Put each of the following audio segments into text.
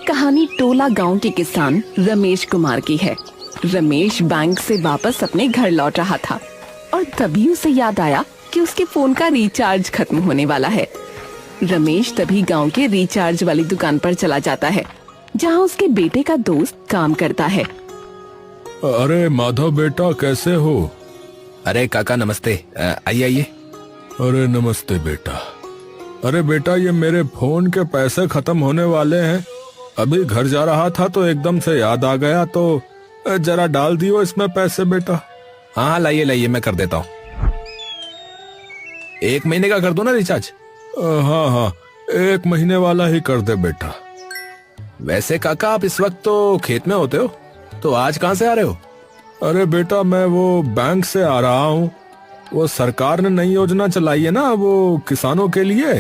कहानी टोला गांव के किसान रमेश कुमार की है। रमेश बैंक से वापस अपने घर लौट रहा था और तभी उसे याद आया कि उसके फोन का रिचार्ज खत्म होने वाला है। रमेश तभी गांव के रिचार्ज वाली दुकान पर चला जाता है जहां उसके बेटे का दोस्त काम करता है। अरे माधव बेटा, कैसे हो? अरे काका नमस्ते, आइए आइए। अरे नमस्ते बेटा। अरे बेटा, ये मेरे फोन के पैसे खत्म होने वाले हैं। अभी घर जा रहा था तो एकदम से याद आ गया, तो जरा डाल दियो इसमें पैसे बेटा। हाँ हाँ, लाइए लाइए, मैं कर देता हूँ। 1 महीने का कर दो ना रिचार्ज। हाँ हाँ, 1 महीने वाला ही कर दे बेटा। वैसे काका, आप इस वक्त तो खेत में होते हो, तो आज कहाँ से आ रहे हो? अरे बेटा, मैं वो बैंक से आ रहा हूँ। वो सरकार ने नई योजना चलाई है ना, वो किसानों के लिए।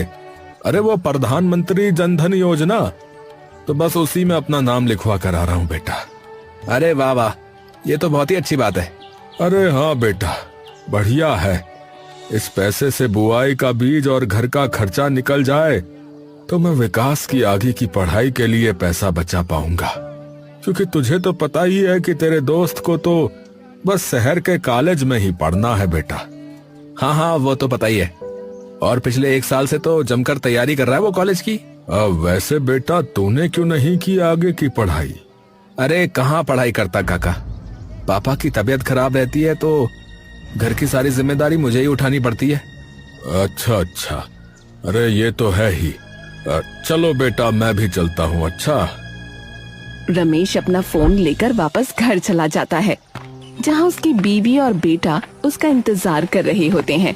अरे वो प्रधानमंत्री जनधन योजना, तो बस उसी में अपना नाम लिखवा कर आ रहा हूँ बेटा। अरे वाह वाह, ये तो बहुत ही अच्छी बात है। अरे हाँ बेटा, बढ़िया है। इस पैसे से बुआई का बीज और घर का खर्चा निकल जाए तो मैं विकास की आगे की पढ़ाई के लिए पैसा बचा पाऊंगा। क्योंकि तुझे तो पता ही है कि तेरे दोस्त को तो बस शहर के कॉलेज में ही पढ़ना है बेटा। हाँ हाँ, वो तो पता ही है। और पिछले 1 साल से तो जमकर तैयारी कर रहा है वो कॉलेज की। वैसे बेटा, तूने क्यों नहीं की आगे की पढ़ाई? अरे कहाँ पढ़ाई करता काका, पापा की तबीयत खराब रहती है तो घर की सारी जिम्मेदारी मुझे ही उठानी पड़ती है। अच्छा अच्छा, अरे ये तो है ही। चलो बेटा, मैं भी चलता हूँ। अच्छा। रमेश अपना फोन लेकर वापस घर चला जाता है जहां उसकी बीवी और बेटा उसका इंतजार कर रहे होते हैं।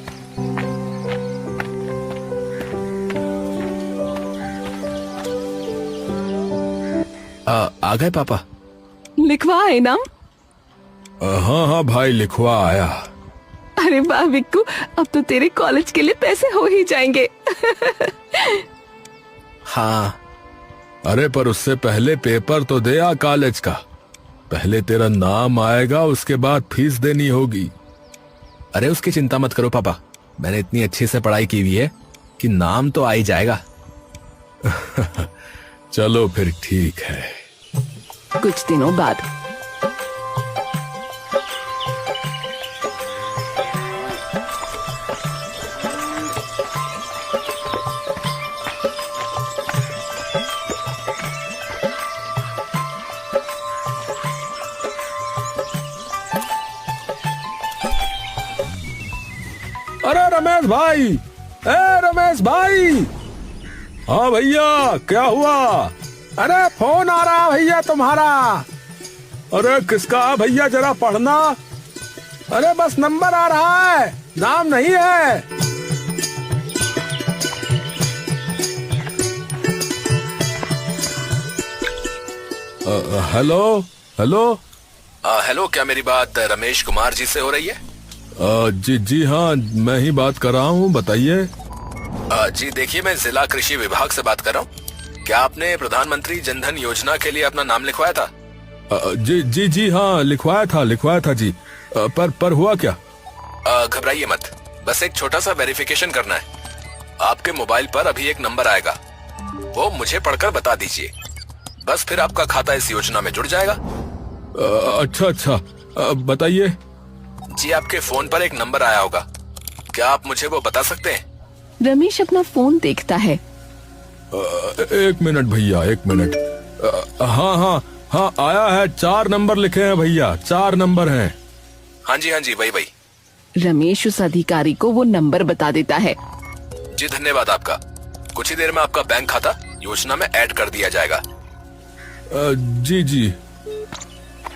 आ गए पापा? लिखवा है नाम? हाँ हाँ भाई, लिखवा आया। अरे वाह विक्कू, अब तो तेरे कॉलेज के लिए पैसे हो ही जाएंगे। हाँ। अरे पर उससे पहले पेपर तो दे आ कॉलेज का। पहले तेरा नाम आएगा, उसके बाद फीस देनी होगी। अरे उसकी चिंता मत करो पापा, मैंने इतनी अच्छे से पढ़ाई की हुई है कि नाम तो आ ही जाएगा। चलो फिर ठीक है। कुछ दिनों बाद अरे रमेश भाई, रमेश भाई। हाँ भैया, क्या हुआ? अरे फोन आ रहा भैया तुम्हारा। अरे किसका भैया, जरा पढ़ना। अरे बस नंबर आ रहा है, नाम नहीं है। Hello hello. हेलो, क्या मेरी बात रमेश कुमार जी से हो रही है? जी जी हाँ, मैं ही बात कर रहा हूँ, बताइए। जी देखिए, मैं जिला कृषि विभाग से बात कर रहा हूँ। क्या आपने प्रधानमंत्री जनधन योजना के लिए अपना नाम लिखवाया था? जी जी जी हाँ, लिखवाया था जी। पर हुआ क्या? घबराइए मत, बस एक छोटा सा वेरिफिकेशन करना है। आपके मोबाइल पर अभी एक नंबर आएगा, वो मुझे पढ़कर बता दीजिए। बस फिर आपका खाता इस योजना में जुड़ जाएगा। अच्छा अच्छा, बताइए। जी, आपके फोन पर एक नंबर आया होगा, क्या आप मुझे वो बता सकते हैं? रमेश अपना फोन देखता है। 1 मिनट भैया, 1 मिनट। हाँ हाँ हाँ, आया है। 4 नंबर लिखे हैं भैया, 4 नंबर हैं। हाँ जी, वही। रमेश उस अधिकारी को वो नंबर बता देता है। जी धन्यवाद आपका। कुछ ही देर में आपका बैंक खाता योजना में ऐड कर दिया जाएगा। जी जी।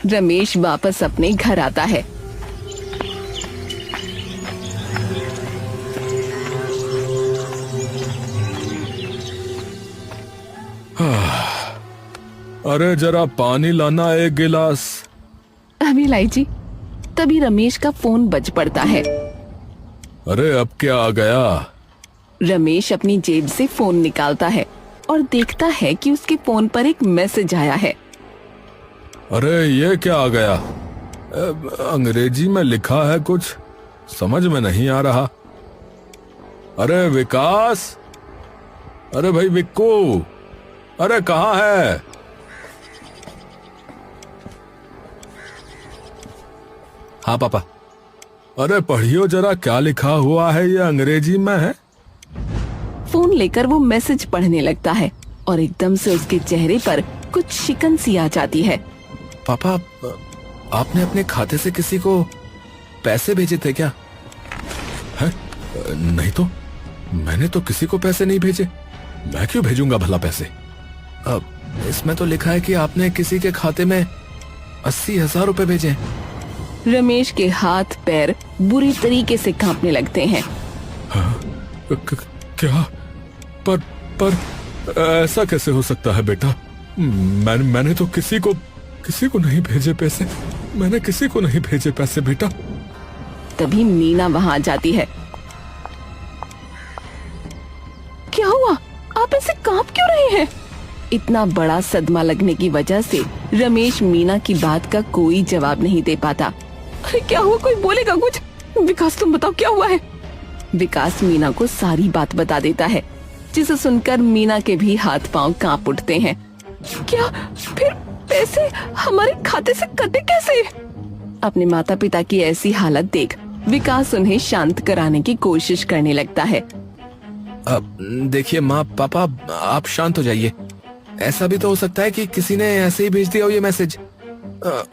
रमेश वापस अपने घर आता है। अरे जरा पानी लाना, 1 गिलास। अभी लाई जी। तभी रमेश का फोन बज पड़ता है। अरे अब क्या आ गया? रमेश अपनी जेब से फोन निकालता है और देखता है कि उसके फोन पर एक मैसेज आया है। अरे ये क्या आ गया? अंग्रेजी में लिखा है, कुछ समझ में नहीं आ रहा। अरे विकास, अरे भाई विक्कू, अरे कहाँ है? हाँ पापा। अरे पढ़ियो जरा, क्या लिखा हुआ है, ये अंग्रेजी में है। फोन लेकर वो मैसेज पढ़ने लगता है और एकदम से उसके चेहरे पर कुछ शिकन सी आ जाती है। पापा, आपने अपने खाते से किसी को पैसे भेजे थे क्या? है? नहीं तो, मैंने तो किसी को पैसे नहीं भेजे। मैं क्यों भेजूंगा भला पैसे? अब इसमें तो लिखा है कि आपने किसी के खाते में 80,000 रुपए भेजे हैं। रमेश के हाथ पैर बुरी तरीके से कांपने लगते हैं। क्या? पर ऐसा कैसे हो सकता है बेटा? मैंने तो किसी को नहीं भेजे पैसे। मैंने किसी को नहीं भेजे पैसे बेटा। तभी मीना वहां आ जाती है। क्या हुआ? आप ऐसे कांप क्यों रहे हैं? इतना बड़ा सदमा लगने की वजह से रमेश मीना की बात का कोई जवाब नहीं दे पाता। अरे क्या हुआ? कोई बोलेगा कुछ? विकास तुम बताओ क्या हुआ है? विकास मीना को सारी बात बता देता है, जिसे सुनकर मीना के भी हाथ पांव कांप उठते हैं। क्या? फिर पैसे हमारे खाते से कटे कैसे? अपने माता पिता की ऐसी हालत देख विकास उन्हें शांत कराने की कोशिश करने लगता है। अब देखिए माँ पापा, आप शांत हो जाइए। ऐसा भी तो हो सकता है कि किसी ने ऐसे ही भेज दिया हो ये मैसेज।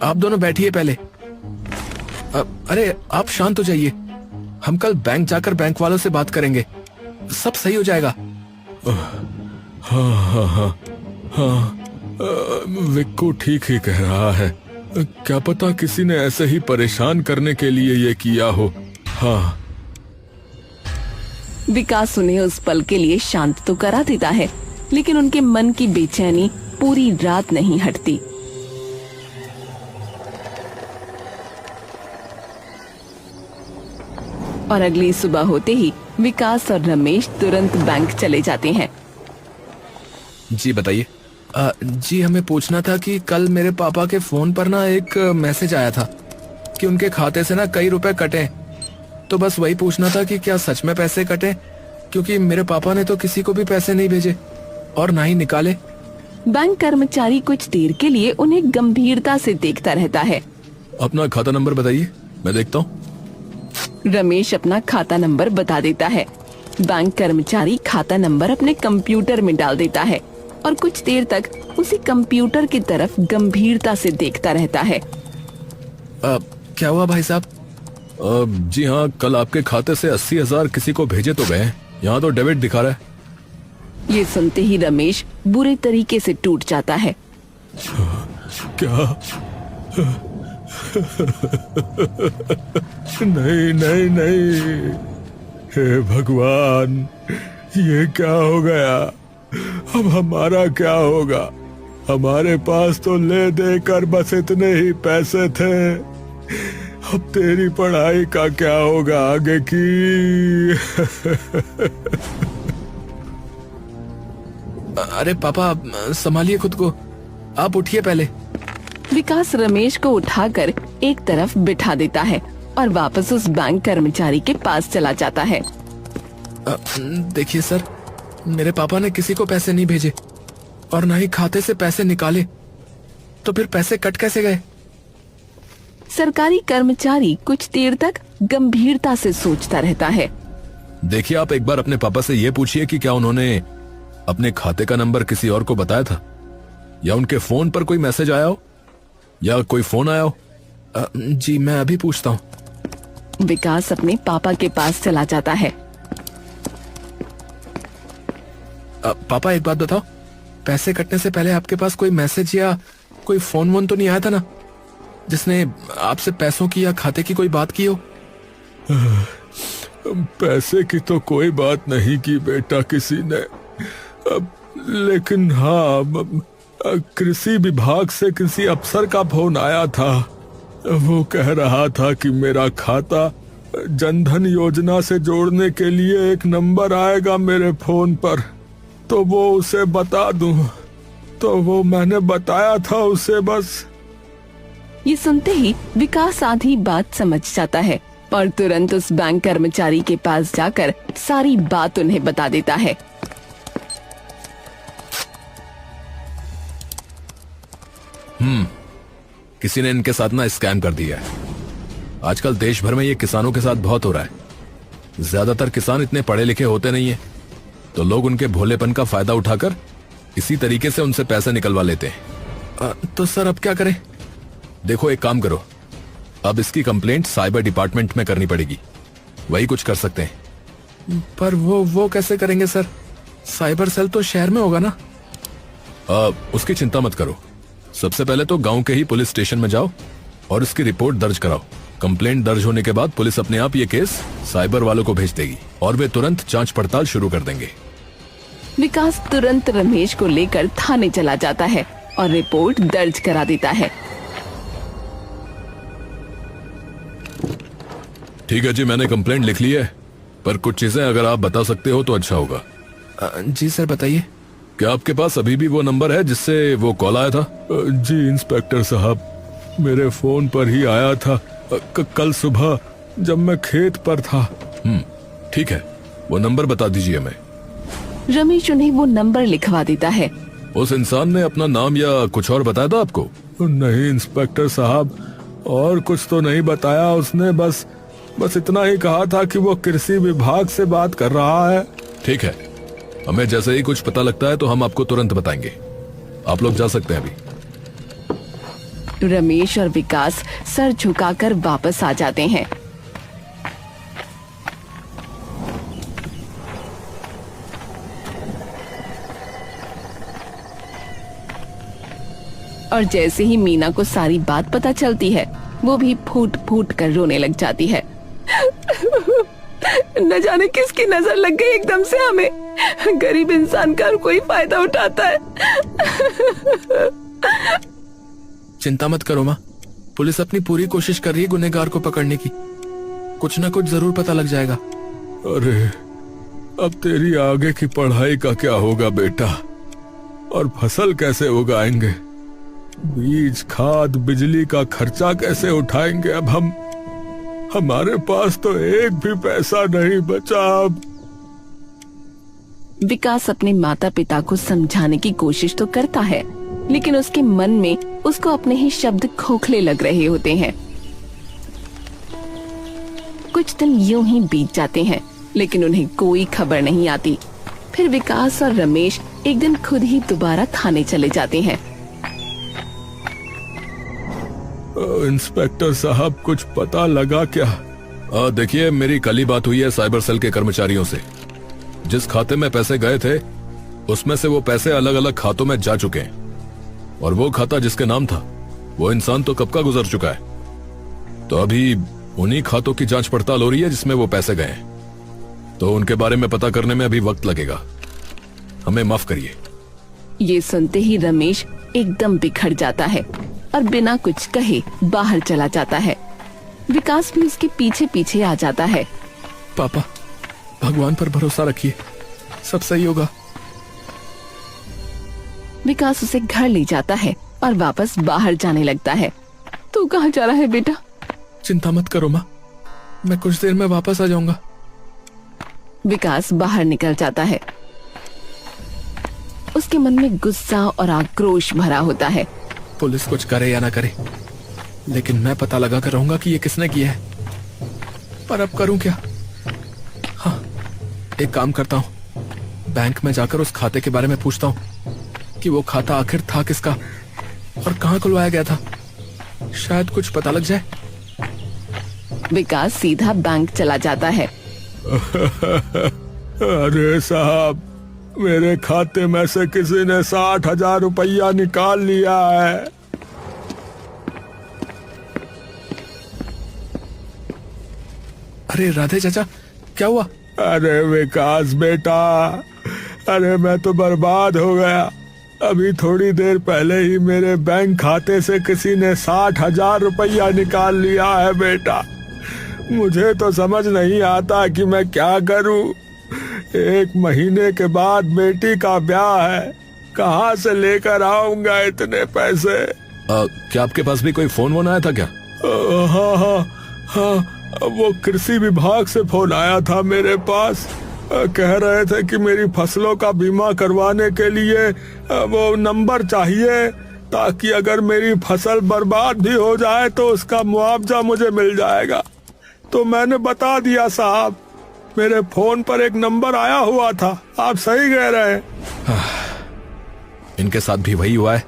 आप दोनों बैठिए पहले। अरे आप शांत हो जाइए। हम कल बैंक जाकर बैंक वालों से बात करेंगे, सब सही हो जाएगा। हाँ, विक्कू ठीक ही कह रहा है। क्या पता किसी ने ऐसे ही परेशान करने के लिए ये किया हो। हाँ। विकास उन्हें उस पल के लिए शांत तो करा देता है, लेकिन उनके मन की बेचैनी पूरी रात नहीं हटती। और अगली सुबह होते ही विकास और रमेश तुरंत बैंक चले जाते हैं। जी बताइए। जी हमें पूछना था कि कल मेरे पापा के फोन पर ना एक मैसेज आया था कि उनके खाते से ना कई रुपए कटे। तो बस वही पूछना था कि क्या सच में पैसे कटे, क्योंकि मेरे पापा ने तो किसी को भी पैसे नहीं भेजे और ना ही निकाले। बैंक कर्मचारी कुछ देर के लिए उन्हें गंभीरता से देखता रहता है। अपना खाता नंबर बताइए, मैं देखता हूँ। रमेश अपना खाता नंबर बता देता है। बैंक कर्मचारी खाता नंबर अपने कंप्यूटर में डाल देता है और कुछ देर तक उसी कंप्यूटर की तरफ गंभीरता से देखता रहता है। क्या हुआ भाई साहब? जी हाँ, कल आपके खाते से 80,000 किसी को भेजे तो गए। यहाँ तो डेबिट दिखा रहा है। ये सुनते ही रमेश बुरे तरीके से टूट जाता है। क्या? नहीं नहीं नहीं, हे भगवान, ये क्या हो गया? अब हमारा क्या होगा? हमारे पास तो ले देकर बस इतने ही पैसे थे। अब तेरी पढ़ाई का क्या होगा आगे की? अरे पापा संभालिए खुद को, आप उठिए पहले। विकास रमेश को उठाकर एक तरफ बिठा देता है और वापस उस बैंक कर्मचारी के पास चला जाता है। देखिए सर, मेरे पापा ने किसी को पैसे नहीं भेजे और ना ही खाते से पैसे निकाले, तो फिर पैसे कट कैसे गए? सरकारी कर्मचारी कुछ देर तक गंभीरता से सोचता रहता है। देखिए, आप एक बार अपने पापा से ये पूछिए कि क्या उन्होंने अपने खाते का नंबर किसी और को बताया था, या उनके फोन पर कोई मैसेज आया हो, या कोई फोन आया हो। जी मैं अभी पूछता हूँ। विकास अपने पापा के पास चला जाता है। पापा एक बात बताओ, पैसे कटने से पहले आपके पास कोई मैसेज या कोई फोन वोन तो नहीं आया था ना, जिसने आपसे पैसों की या खाते की कोई बात की हो? पैसे की तो कोई बात नहीं की बेटा किसी ने, लेकिन हाँ, कृषि विभाग से किसी अफसर का फोन आया था। वो कह रहा था कि मेरा खाता जनधन योजना से जोड़ने के लिए एक नंबर आएगा मेरे फोन पर, तो वो उसे बता दूं। तो वो मैंने बताया था उसे बस। ये सुनते ही विकास आधी बात समझ जाता है और तुरंत उस बैंक कर्मचारी के पास जाकर सारी बात उन्हें बता देता है। किसी ने इनके साथ ना स्कैम कर दिया है। आजकल देश भर में ये किसानों के साथ बहुत हो रहा है। ज्यादातर किसान इतने पढ़े लिखे होते नहीं है, तो लोग उनके भोलेपन का फायदा उठाकर इसी तरीके से उनसे पैसे निकलवा लेते हैं। तो सर अब क्या करें? देखो एक काम करो, अब इसकी कंप्लेंट साइबर डिपार्टमेंट में करनी पड़ेगी, वही कुछ कर सकते हैं। पर वो कैसे करेंगे सर? साइबर सेल तो शहर में होगा ना। उसकी चिंता मत करो, सबसे पहले तो गांव के ही पुलिस स्टेशन में जाओ और इसकी रिपोर्ट दर्ज कराओ। कंप्लेंट दर्ज होने के बाद पुलिस अपने आप ये केस साइबर वालों को भेज देगी और वे तुरंत जांच पड़ताल शुरू कर देंगे। विकास तुरंत रमेश को लेकर थाने चला जाता है और रिपोर्ट दर्ज करा देता है। ठीक है जी, मैंने कंप्लेंट लिख ली है, पर कुछ चीजें अगर आप बता सकते हो तो अच्छा होगा। जी सर बताइए। क्या आपके पास अभी भी वो नंबर है जिससे वो कॉल आया था? जी इंस्पेक्टर साहब, मेरे फोन पर ही आया था कल सुबह जब मैं खेत पर था। ठीक है, वो नंबर बता दीजिए हमें। रमेश उन्हें वो नंबर लिखवा देता है। उस इंसान ने अपना नाम या कुछ और बताया था आपको? नहीं इंस्पेक्टर साहब, और कुछ तो नहीं बताया उसने, बस इतना ही कहा था कि वो कृषि विभाग से बात कर रहा है। ठीक है, हमें जैसे ही कुछ पता लगता है तो हम आपको तुरंत बताएंगे। आप लोग जा सकते हैं अभी। रमेश और विकास सर झुकाकर वापस आ जाते हैं। और जैसे ही मीना को सारी बात पता चलती है, वो भी फूट फूट कर रोने लग जाती है। न जाने किसकी नजर लग गई एकदम से हमें। गरीब इंसान का कोई फायदा उठाता है। चिंता मत करो माँ, पुलिस अपनी पूरी कोशिश कर रही है गुनहगार को पकड़ने की। कुछ ना कुछ जरूर पता लग जाएगा। अरे अब तेरी आगे की पढ़ाई का क्या होगा बेटा? और फसल कैसे उगाएंगे? बीज, खाद, बिजली का खर्चा कैसे उठाएंगे? अब हमारे पास तो एक भी पैसा नहीं बचा। अब विकास अपने माता पिता को समझाने की कोशिश तो करता है, लेकिन उसके मन में उसको अपने ही शब्द खोखले लग रहे होते हैं। कुछ दिन यूं ही बीत जाते हैं, लेकिन उन्हें कोई खबर नहीं आती। फिर विकास और रमेश एक दिन खुद ही दोबारा थाने चले जाते हैं। इंस्पेक्टर साहब, कुछ पता लगा क्या? देखिए, मेरी कल ही बात हुई है साइबर सेल के कर्मचारियों से। जिस खाते में पैसे गए थे उसमें से वो पैसे अलग अलग खातों में जा चुके हैं, और वो खाता जिसके नाम था वो इंसान तो कब का गुजर चुका है। तो अभी उन्हीं खातों की जांच पड़ताल हो रही है जिसमें वो पैसे गए हैं, तो उनके बारे में पता करने में अभी वक्त लगेगा। हमें माफ करिए। ये सुनते ही रमेश एकदम बिखर जाता है और बिना कुछ कहे बाहर चला जाता है। विकास भी उसके पीछे पीछे आ जाता है। पापा, भगवान पर भरोसा रखिए, सब सही होगा। विकास उसे घर ले जाता है और वापस बाहर जाने लगता है। तू कहाँ जा रहा है बेटा? चिंता मत करो माँ, मैं कुछ देर में वापस आ जाऊंगा। विकास बाहर निकल जाता है। उसके मन में गुस्सा और आक्रोश भरा होता है। पुलिस कुछ करे या ना करे, लेकिन मैं पता लगा कर रहूंगा कि ये किसने किया है। पर अब करूं क्या? हाँ, एक काम करता हूँ, बैंक में जाकर उस खाते के बारे में पूछता हूँ कि वो खाता आखिर था किसका और कहाँ खुलवाया गया था। शायद कुछ पता लग जाए। विकास सीधा बैंक चला जाता है। अरे साहब, मेरे खाते में से किसी ने 60,000 रुपया निकाल लिया है। अरे राधे चाचा, क्या हुआ? अरे विकास बेटा, अरे मैं तो बर्बाद हो गया। अभी थोड़ी देर पहले ही मेरे बैंक खाते से किसी ने 60,000 रुपया निकाल लिया है बेटा। मुझे तो समझ नहीं आता कि मैं क्या करूं। 1 महीने के बाद बेटी का ब्याह है, कहाँ से लेकर आऊंगा इतने पैसे? क्या आपके पास भी कोई फोन वोन आया था क्या? हाँ, वो कृषि विभाग से फोन आया था मेरे पास। कह रहे थे कि मेरी फसलों का बीमा करवाने के लिए वो नंबर चाहिए, ताकि अगर मेरी फसल बर्बाद भी हो जाए तो उसका मुआवजा मुझे मिल जाएगा। तो मैंने बता दिया साहब, मेरे फोन पर एक नंबर आया हुआ था, आप सही कह रहे हैं। इनके साथ भी वही हुआ है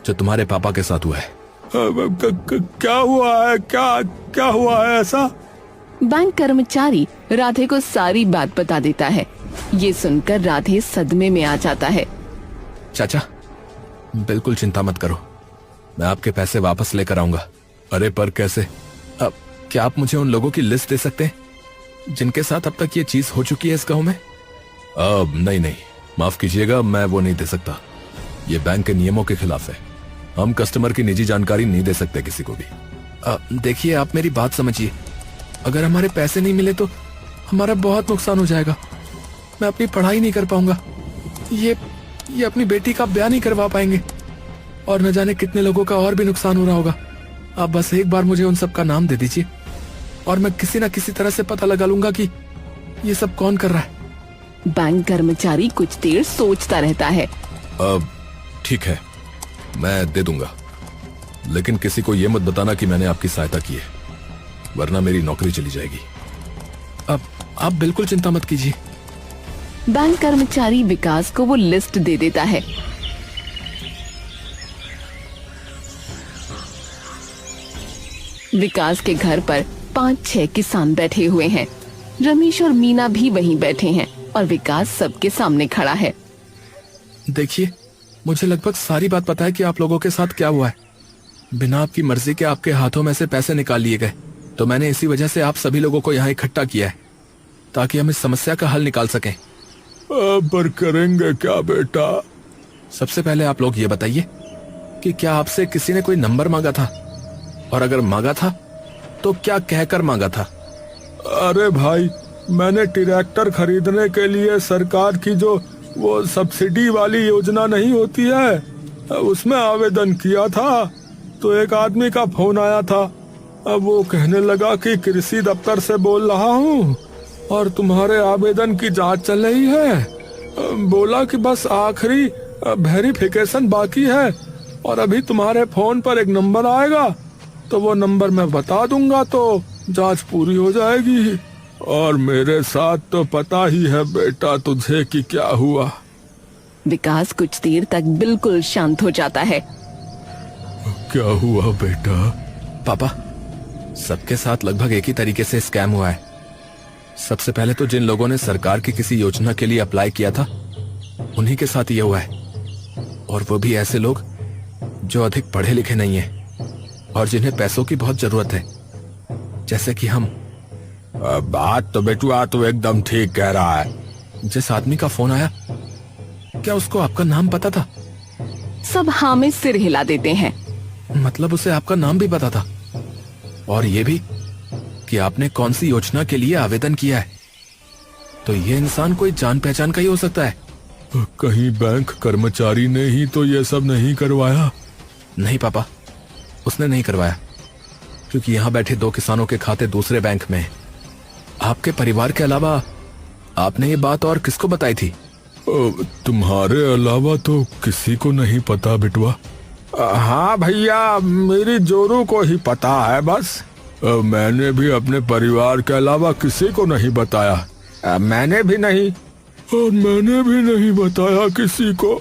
जो तुम्हारे पापा के साथ हुआ है। क्या हुआ है? क्या हुआ है ऐसा? बैंक कर्मचारी राधे को सारी बात बता देता है। ये सुनकर राधे सदमे में आ जाता है। चाचा, बिल्कुल चिंता मत करो, मैं आपके पैसे वापस लेकर आऊंगा। अरे पर कैसे? अब क्या आप मुझे उन लोगों की लिस्ट दे सकते हैं जिनके साथ अब तक ये चीज हो चुकी है इस गांव में? अब नहीं, माफ कीजिएगा, मैं वो नहीं दे सकता। ये बैंक के नियमों के खिलाफ है। हम कस्टमर की निजी जानकारी नहीं दे सकते किसी को भी। देखिए, आप मेरी बात समझिए। अगर हमारे पैसे नहीं मिले तो हमारा बहुत नुकसान हो जाएगा। मैं अपनी पढ़ाई नहीं कर पाऊंगा, ये अपनी बेटी का ब्याह नहीं करवा पाएंगे, और न जाने कितने लोगों का और भी नुकसान हो रहा होगा। आप बस एक बार मुझे उन सब का नाम दे दीजिए और मैं किसी न किसी तरह से पता लगा लूंगा कि ये सब कौन कर रहा है। बैंक कर्मचारी कुछ देर सोचता रहता है। अब ठीक है, मैं दे दूंगा, लेकिन किसी को ये मत बताना कि मैंने आपकी सहायता की है, वरना मेरी नौकरी चली जाएगी। अब आप बिल्कुल चिंता मत कीजिए। बैंक कर्मचारी विकास को वो लिस्ट दे देता है। विकास के घर पर 5-6 किसान बैठे हुए हैं। रमेश और मीना भी वहीं बैठे हैं और विकास सबके सामने खड़ा है। देखिए, मुझे लगभग सारी बात पता है कि आप लोगों के साथ क्या हुआ है। बिना आपकी मर्जी के आपके हाथों में से पैसे निकाल लिए गए, तो मैंने इसी वजह से आप सभी लोगों को यहाँ इकट्ठा किया है ताकि हम इस समस्या का हल निकाल सकें। पर करेंगे क्या बेटा? सबसे पहले आप लोग ये बताइए कि क्या आपसे किसी ने कोई नंबर मांगा था, और अगर मांगा था तो क्या कहकर मांगा था? अरे भाई, मैंने ट्रैक्टर खरीदने के लिए सरकार की जो वो सब्सिडी वाली योजना नहीं होती है, उसमें आवेदन किया था। तो एक आदमी का फोन आया था। अब वो कहने लगा कि कृषि दफ्तर से बोल रहा हूँ और तुम्हारे आवेदन की जांच चल रही है। बोला कि बस आखिरी वेरिफिकेशन बाकी है और अभी तुम्हारे फोन पर एक नंबर आएगा, तो वो नंबर मैं बता दूंगा तो जांच पूरी हो जाएगी। और मेरे साथ तो पता ही है बेटा तुझे कि क्या हुआ। विकास कुछ देर तक बिल्कुल शांत हो जाता है। क्या हुआ बेटा? पापा, सबके साथ लगभग एक ही तरीके से स्कैम हुआ है। सबसे पहले तो जिन लोगों ने सरकार की किसी योजना के लिए अप्लाई किया था, उन्हीं के साथ ये हुआ है, और वो भी ऐसे लोग जो अधिक पढ़े लिखे नहीं है और जिन्हें पैसों की बहुत जरूरत है, जैसे कि हम। बात तो बेटुआ तो एकदम ठीक कह रहा है। जिस आदमी का फोन आया, क्या उसको आपका नाम पता था? सब हाँ में सिर हिला देते हैं। मतलब उसे आपका नाम भी पता था, और ये भी कि आपने कौन सी योजना के लिए आवेदन किया है। तो ये इंसान कोई जान पहचान का ही हो सकता है। कहीं बैंक कर्मचारी ने ही तो ये सब नहीं करवाया? नहीं पापा, उसने नहीं करवाया, क्योंकि यहाँ बैठे 2 किसानों के खाते दूसरे बैंक में हैं। आपके परिवार के अलावा आपने ये बात और किसको बताई थी? तुम्हारे अलावा तो किसी को नहीं पता बेटुआ। हाँ भैया, मेरी जोरू को ही पता है बस। मैंने भी अपने परिवार के अलावा किसी को नहीं बताया। मैंने भी नहीं, और मैंने भी नहीं बताया किसी को।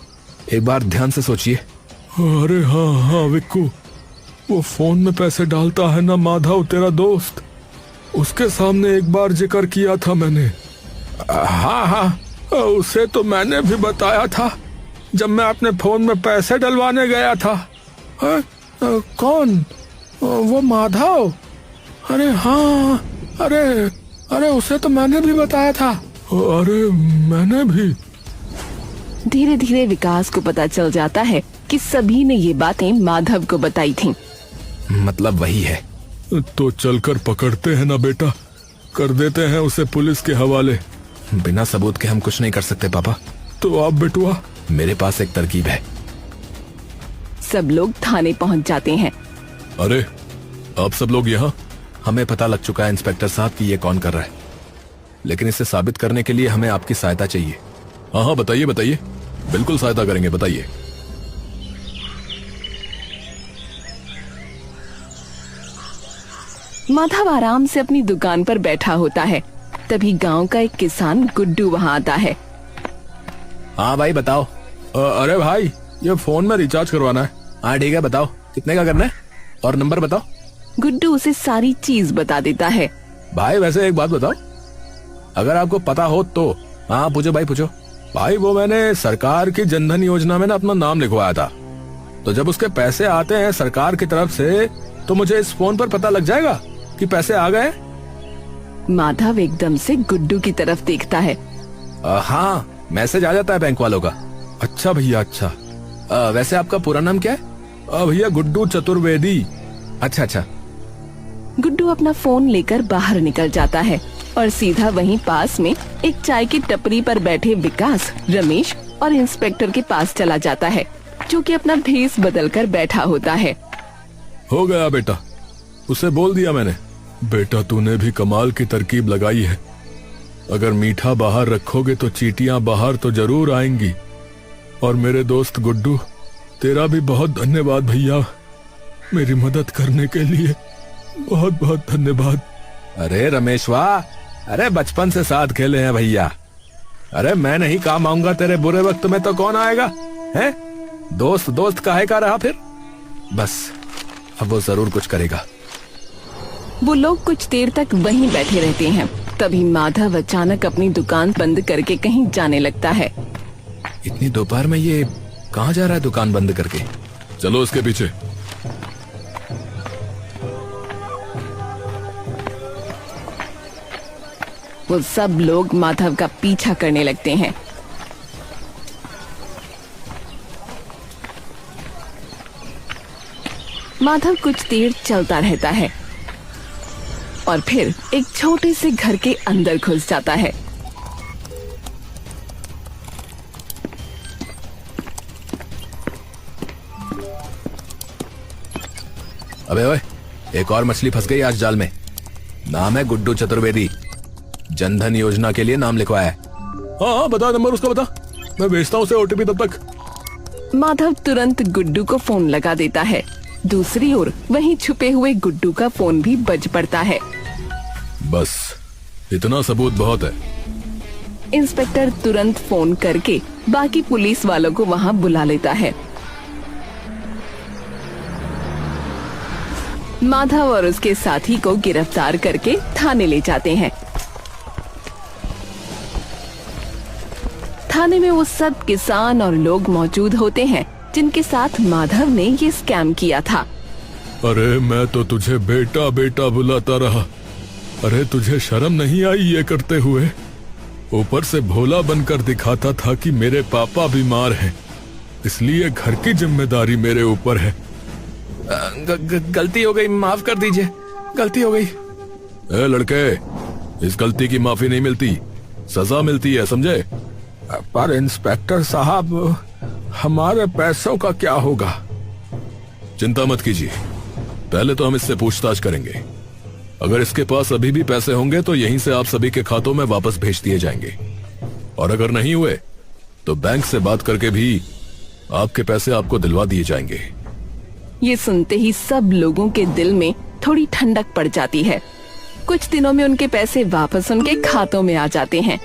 एक बार ध्यान से सोचिए। अरे हाँ विक्कू, वो फोन में पैसे डालता है ना माधव, तेरा दोस्त, उसके सामने एक बार जिक्र किया था मैंने। हाँ, उसे तो मैंने भी बताया था जब मैं अपने फोन में पैसे डलवाने गया था। कौन? वो माधव? अरे हाँ, अरे उसे तो मैंने भी बताया था। अरे मैंने भी। धीरे धीरे विकास को पता चल जाता है कि सभी ने ये बातें माधव को बताई थीं। मतलब वही है। तो चलकर पकड़ते हैं ना बेटा, कर देते हैं उसे पुलिस के हवाले। बिना सबूत के हम कुछ नहीं कर सकते पापा। तो आप बेटुआ? मेरे पास एक तरकीब है। सब लोग थाने पहुंच जाते हैं। अरे आप सब लोग यहाँ? हमें पता लग चुका है इंस्पेक्टर साहब कि ये कौन कर रहा है, लेकिन इसे साबित करने के लिए हमें आपकी सहायता चाहिए। हाँ बताइए, बिल्कुल सहायता करेंगे, बताइए। माधव आराम से अपनी दुकान पर बैठा होता है। तभी गांव का एक किसान गुड्डू वहां आता है। हाँ भाई बताओ। अरे भाई, ये फोन में रिचार्ज करवाना है। हाँ ठीक है, बताओ कितने का करना है और नंबर बताओ। गुड्डू उसे सारी चीज बता देता है। भाई वैसे एक बात बताओ, अगर आपको पता हो तो। हाँ पूछो भाई पूछो। भाई वो मैंने सरकार की जनधन योजना में ना अपना नाम लिखवाया था, तो जब उसके पैसे आते हैं सरकार की तरफ से तो मुझे इस फोन पर पता लग जाएगा कि पैसे आ गए। माधव एकदम से गुड्डू की तरफ देखता है। हाँ मैसेज आ जाता है बैंक वालों का। अच्छा भैया अच्छा। वैसे आपका पूरा नाम क्या है? भैया गुड्डू चतुर्वेदी। अच्छा अच्छा। गुड्डू अपना फोन लेकर बाहर निकल जाता है और सीधा वहीं पास में एक चाय की टपरी पर बैठे विकास, रमेश और इंस्पेक्टर के पास चला जाता है, जो कि अपना भेस बदलकर बैठा होता है। हो गया बेटा, उसे बोल दिया मैंने। बेटा तूने भी कमाल की तरकीब लगाई है। अगर मीठा बाहर रखोगे तो चींटियां बाहर तो जरूर आएंगी। और मेरे दोस्त गुड्डू, तेरा भी बहुत धन्यवाद भैया, मेरी मदद करने के लिए बहुत बहुत धन्यवाद। अरे रमेश वाह, अरे बचपन से साथ खेले हैं भैया। अरे मैं नहीं काम आऊंगा तेरे बुरे वक्त में तो कौन आएगा है? दोस्त दोस्त काहे का रहा फिर। बस अब वो जरूर कुछ करेगा। वो लोग कुछ देर तक वहीं बैठे रहते हैं। तभी माधव अचानक अपनी दुकान बंद करके कहीं जाने लगता है। इतनी दोपहर में ये कहाँ जा रहा है दुकान बंद करके? चलो उसके पीछे। वो सब लोग माधव का पीछा करने लगते हैं। माधव कुछ देर चलता रहता है और फिर एक छोटे से घर के अंदर घुस जाता है। अबे ओए, एक और मछली फंस गई आज जाल में। नाम है गुड्डू चतुर्वेदी। जनधन योजना के लिए नाम लिखवाया है। हाँ बता, नंबर उसका बता, मैं भेजता हूँ उसे ओटीपी तब तक। माधव तुरंत गुड्डू को फोन लगा देता है। दूसरी ओर वहीं छुपे हुए गुड्डू का फोन भी बज पड़ता है। बस इतना सबूत बहुत है। इंस्पेक्टर तुरंत फोन करके बाकी पुलिस वालों को वहां बुला लेता है। माधव और उसके साथी को गिरफ्तार करके थाने ले जाते हैं। थाने में वो सब किसान और लोग मौजूद होते हैं जिनके साथ माधव ने ये स्कैम किया था। अरे मैं तो तुझे बेटा बेटा बुलाता रहा। अरे तुझे शर्म नहीं आई ये करते हुए? ऊपर से भोला बनकर दिखाता था कि मेरे पापा बीमार हैं, इसलिए घर की जिम्मेदारी मेरे ऊपर है। गलती हो गई, माफ कर दीजिए, गलती हो गई। ए लड़के, इस गलती की माफी नहीं मिलती, सजा मिलती है, समझे? पर इंस्पेक्टर साहब, हमारे पैसों का क्या होगा? चिंता मत कीजिए, पहले तो हम इससे पूछताछ करेंगे। अगर इसके पास अभी भी पैसे होंगे तो यहीं से आप सभी के खातों में वापस भेज दिए जाएंगे, और अगर नहीं हुए तो बैंक से बात करके भी आपके पैसे आपको दिलवा दिए जाएंगे। ये सुनते ही सब लोगों के दिल में थोड़ी ठंडक पड़ जाती है। कुछ दिनों में उनके पैसे वापस उनके खातों में आ जाते हैं।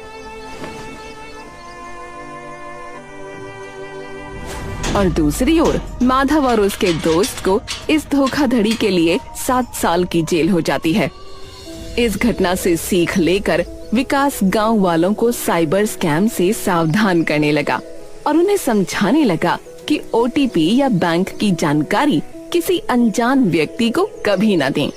और दूसरी ओर माधव और उसके दोस्त को इस धोखाधड़ी के लिए 7 साल की जेल हो जाती है। इस घटना से सीख लेकर विकास गांव वालों को साइबर स्कैम से सावधान करने लगा और उन्हें समझाने लगा कि ओटीपी या बैंक की जानकारी किसी अनजान व्यक्ति को कभी न दें।